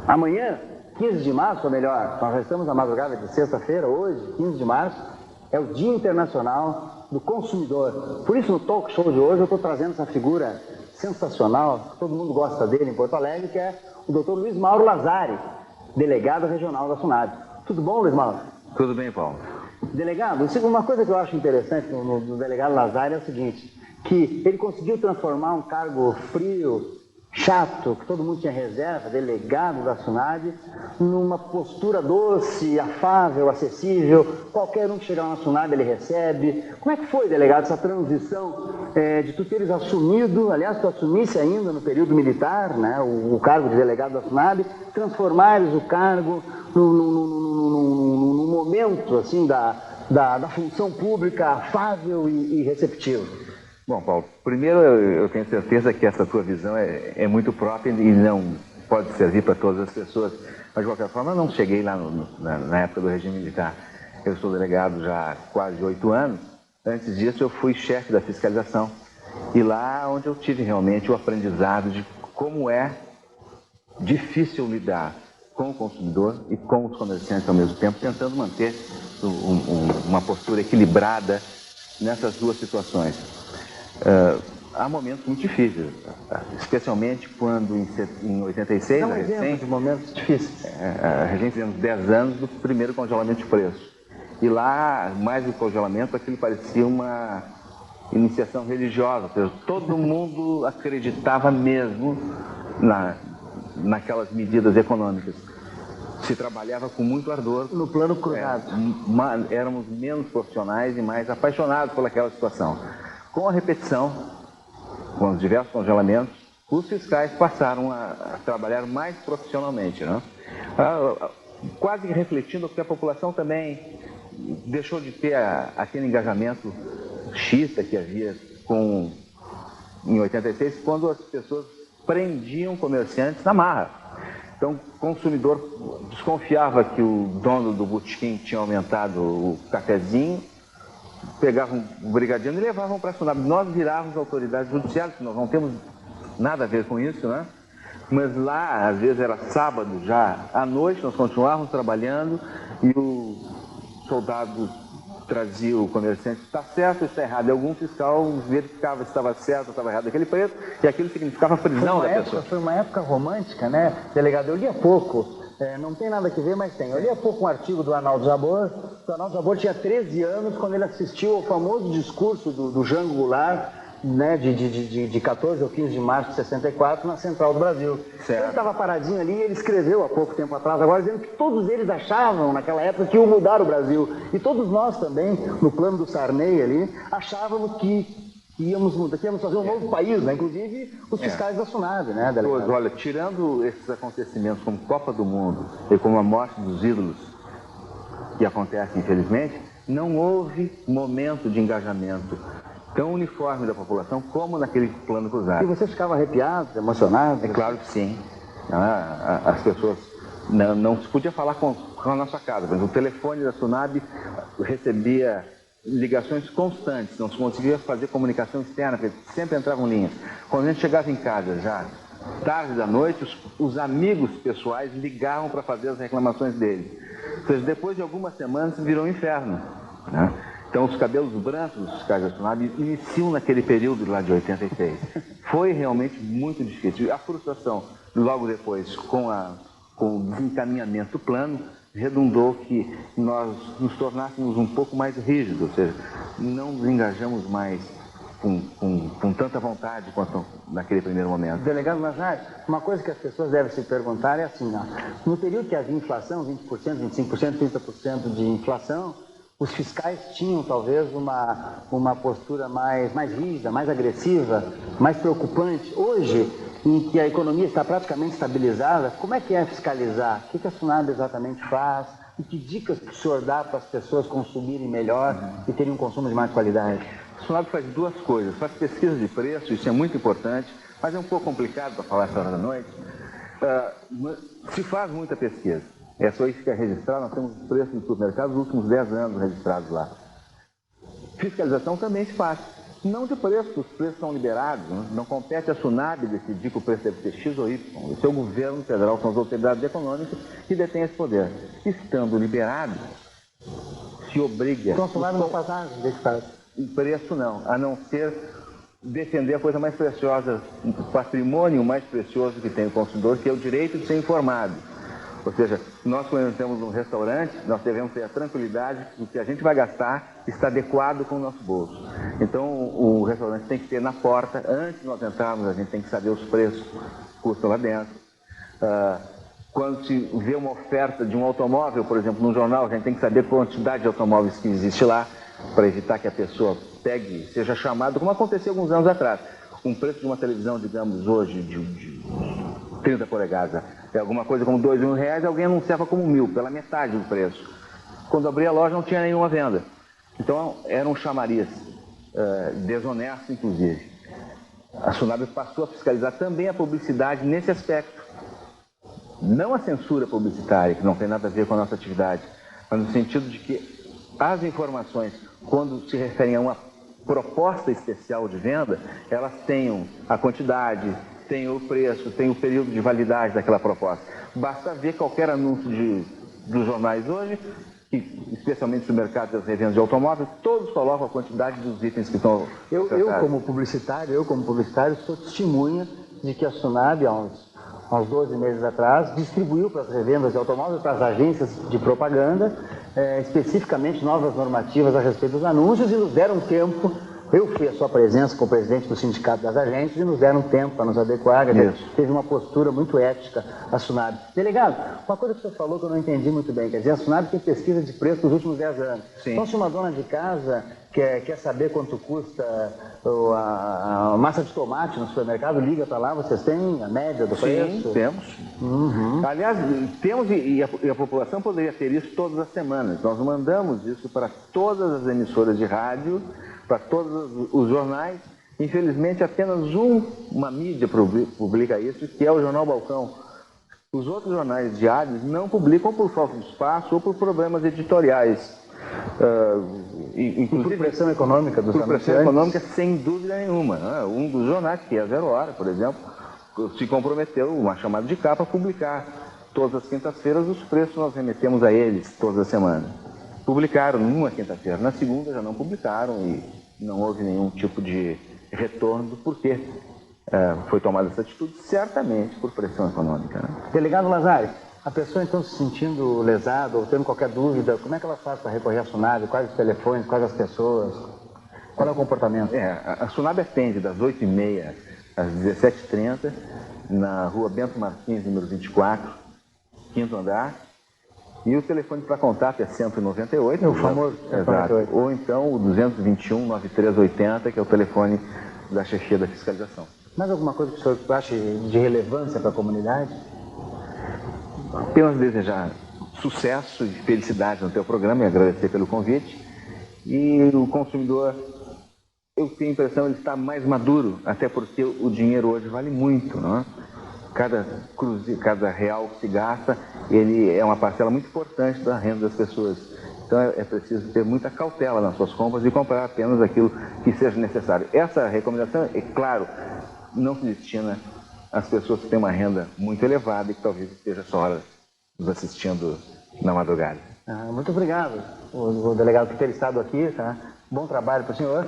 Amanhã, 15 de março, ou melhor, nós já estamos na madrugada de sexta-feira, hoje, 15 de março, é o Dia Internacional do Consumidor. Por isso, no talk show de hoje, eu estou trazendo essa figura sensacional, que todo mundo gosta dele em Porto Alegre, que é o Dr. Luiz Mauro Lazari, delegado regional da SUNAB. Tudo bom, Luiz Mauro? Tudo bem, Paulo. Delegado, uma coisa que eu acho interessante no delegado Lazari é o seguinte, que ele conseguiu transformar um cargo frio, chato, que todo mundo tinha reserva, delegado da SUNAB, numa postura doce, afável, acessível. Qualquer um que chegar na SUNAB ele recebe. Como é que foi, delegado, essa transição de tu teres assumido, aliás, tu assumisse ainda no período militar, né, o cargo de delegado da SUNAB, transformares o cargo num momento assim, da função pública afável e receptivo? Bom, Paulo, primeiro eu tenho certeza que essa tua visão é muito própria e não pode servir para todas as pessoas. Mas, de qualquer forma, eu não cheguei lá na época do regime militar. Eu sou delegado já há quase 8 anos. Antes disso, eu fui chefe da fiscalização. E lá onde eu tive realmente o aprendizado de como é difícil lidar com o consumidor e com os comerciantes ao mesmo tempo, tentando manter uma postura equilibrada nessas duas situações. Há momentos muito difíceis, especialmente quando em 86, Dá um exemplo de momentos difíceis. A gente fizemos 10 anos do primeiro congelamento de preço. E lá, mais do que congelamento, aquilo parecia uma iniciação religiosa, ou seja, todo mundo acreditava mesmo naquelas medidas econômicas. Se trabalhava com muito ardor. No plano cruzado. Éramos menos profissionais e mais apaixonados pelaquela situação. Com a repetição, com os diversos congelamentos, os fiscais passaram a trabalhar mais profissionalmente, né? Quase refletindo que a população também deixou de ter aquele engajamento xiita que havia em 86, quando as pessoas prendiam comerciantes na marra. Então, o consumidor desconfiava que o dono do botequim tinha aumentado o cafezinho, pegavam o brigadiano e levavam para a SUNAB. Nós virávamos autoridades judiciárias, nós não temos nada a ver com isso, né? Mas lá, às vezes era sábado já, à noite, nós continuávamos trabalhando e o soldado trazia o comerciante, está certo ou está errado? E algum fiscal verificava se estava certo ou estava errado aquele preço, e aquilo significava a prisão da pessoa. Foi uma época romântica, né, delegado? Eu lia pouco. Não tem nada que ver, mas tem. Eu li há pouco um artigo do Arnaldo Jabor. O Arnaldo Jabor tinha 13 anos quando ele assistiu ao famoso discurso do Jango Goulart, né, de 14 ou 15 de março de 64, na Central do Brasil. Certo. Ele estava paradinho ali e ele escreveu há pouco tempo atrás, agora dizendo que todos eles achavam, naquela época, que iam mudar o Brasil. E todos nós também, no plano do Sarney ali, achávamos que íamos fazer um novo país, né? Inclusive os fiscais da SUNAB, né, delegado? Pois, olha, tirando esses acontecimentos como Copa do Mundo e como a morte dos ídolos, que acontece infelizmente, não houve momento de engajamento tão uniforme da população como naquele plano cruzado. E você ficava arrepiado, emocionado? É claro que sim. As pessoas não se podia falar com a nossa casa, mas o telefone da SUNAB recebia ligações constantes, não se conseguia fazer comunicação externa, porque sempre entravam linhas. Quando a gente chegava em casa já tarde da noite, os amigos pessoais ligavam para fazer as reclamações deles. Ou seja, depois de algumas semanas virou um inferno, né? Então os cabelos brancos dos fiscais da SUNAB iniciam naquele período lá de 86. Foi realmente muito difícil. A frustração logo depois com o desencaminhamento do plano redundou que nós nos tornássemos um pouco mais rígidos, ou seja, não nos engajamos mais com tanta vontade quanto naquele primeiro momento. Delegado Lazari, uma coisa que as pessoas devem se perguntar é assim, no período que havia inflação, 20%, 25%, 30% de inflação, os fiscais tinham talvez uma postura mais rígida, mais agressiva, mais preocupante. Hoje, em que a economia está praticamente estabilizada, como é que é fiscalizar? O que a SUNAB exatamente faz? E que dicas que o senhor dá para as pessoas consumirem melhor e terem um consumo de mais qualidade? A SUNAB faz duas coisas. Faz pesquisa de preço, isso é muito importante, mas é um pouco complicado para falar essa hora da noite. Se faz muita pesquisa. Essa aí fica registrada, nós temos os preços no supermercado dos últimos 10 anos registrados lá. Fiscalização também se faz. Não de preço, os preços são liberados, né? Não compete a SUNAB decidir que o preço deve ser X ou Y. Esse é o governo federal, são as autoridades econômicas que detêm esse poder. Estando liberado, se obriga... Então a SUNAB não faz nada desse caso? O preço não, a não ser defender a coisa mais preciosa, o patrimônio mais precioso que tem o consumidor, que é o direito de ser informado. Ou seja, nós quando temos um restaurante, nós devemos ter a tranquilidade que o que a gente vai gastar está adequado com o nosso bolso. Então o restaurante tem que ter na porta, antes de nós entrarmos, a gente tem que saber os preços que custam lá dentro. Quando se vê uma oferta de um automóvel, por exemplo, no jornal, a gente tem que saber a quantidade de automóveis que existe lá, para evitar que a pessoa pegue, seja chamada, como aconteceu alguns anos atrás. Um preço de uma televisão, digamos, hoje, de 30 polegadas, é alguma coisa como R$2.000, alguém anunciava como 1.000, pela metade do preço. Quando abri a loja não tinha nenhuma venda. Então era um chamariz, desonesto inclusive. A SUNAB passou a fiscalizar também a publicidade nesse aspecto. Não a censura publicitária, que não tem nada a ver com a nossa atividade, mas no sentido de que as informações, quando se referem a uma proposta especial de venda, elas tenham a quantidade, tenham o preço, tenham o período de validade daquela proposta. Basta ver qualquer anúncio dos jornais hoje, especialmente no mercado das revendas de automóveis, todos colocam a quantidade dos itens que estão... Eu como publicitário, sou testemunha de que a SUNAB, há uns 12 meses atrás, distribuiu para as revendas de automóveis, para as agências de propaganda, especificamente novas normativas a respeito dos anúncios, e nos deram tempo. Eu fui a sua presença com o presidente do Sindicato das Agências e nos deram tempo para nos adequar. Teve uma postura muito ética a SUNAB. Delegado, uma coisa que o senhor falou que eu não entendi muito bem, quer dizer, a SUNAB tem pesquisa de preço nos últimos 10 anos. Sim. Então, se uma dona de casa quer saber quanto custa a massa de tomate no supermercado, liga para lá, vocês têm a média do preço? Sim, temos. Aliás, temos e a população poderia ter isso todas as semanas. Nós mandamos isso para todas as emissoras de rádio, para todos os jornais. Infelizmente, apenas uma mídia publica isso, que é o Jornal Balcão. Os outros jornais diários não publicam por falta de espaço ou por problemas editoriais. Inclusive, por pressão econômica dos anunciantes? Por pressão econômica, sem dúvida nenhuma. Um dos jornais, que é a Zero Hora, por exemplo, se comprometeu, uma chamada de capa, a publicar todas as quintas-feiras os preços, nós remetemos a eles todas as semanas. Publicaram numa quinta-feira, na segunda já não publicaram e não houve nenhum tipo de retorno do porquê foi tomada essa atitude, certamente por pressão econômica. Né? Delegado Lazari, a pessoa então se sentindo lesada ou tendo qualquer dúvida, como é que ela faz para recorrer à SUNAB? Quais os telefones, quais as pessoas? Qual é o comportamento? A SUNAB atende das 8h30 às 17h30, na rua Bento Martins, número 24, quinto andar. E o telefone para contato é 198. É o famoso 198. Ou então o 221-9380, que é o telefone da chefia da fiscalização. Mais alguma coisa que o senhor acha de relevância para a comunidade? Apenas desejar sucesso e felicidade no teu programa e agradecer pelo convite. E o consumidor, eu tenho a impressão, ele está mais maduro, até porque o dinheiro hoje vale muito, não é? Cada real que se gasta, ele é uma parcela muito importante da renda das pessoas. Então é preciso ter muita cautela nas suas compras e comprar apenas aquilo que seja necessário. Essa recomendação, é claro, não se destina às pessoas que têm uma renda muito elevada e que talvez esteja só hora nos assistindo na madrugada. Muito obrigado, o delegado, por ter estado aqui. Tá? Bom trabalho para o senhor.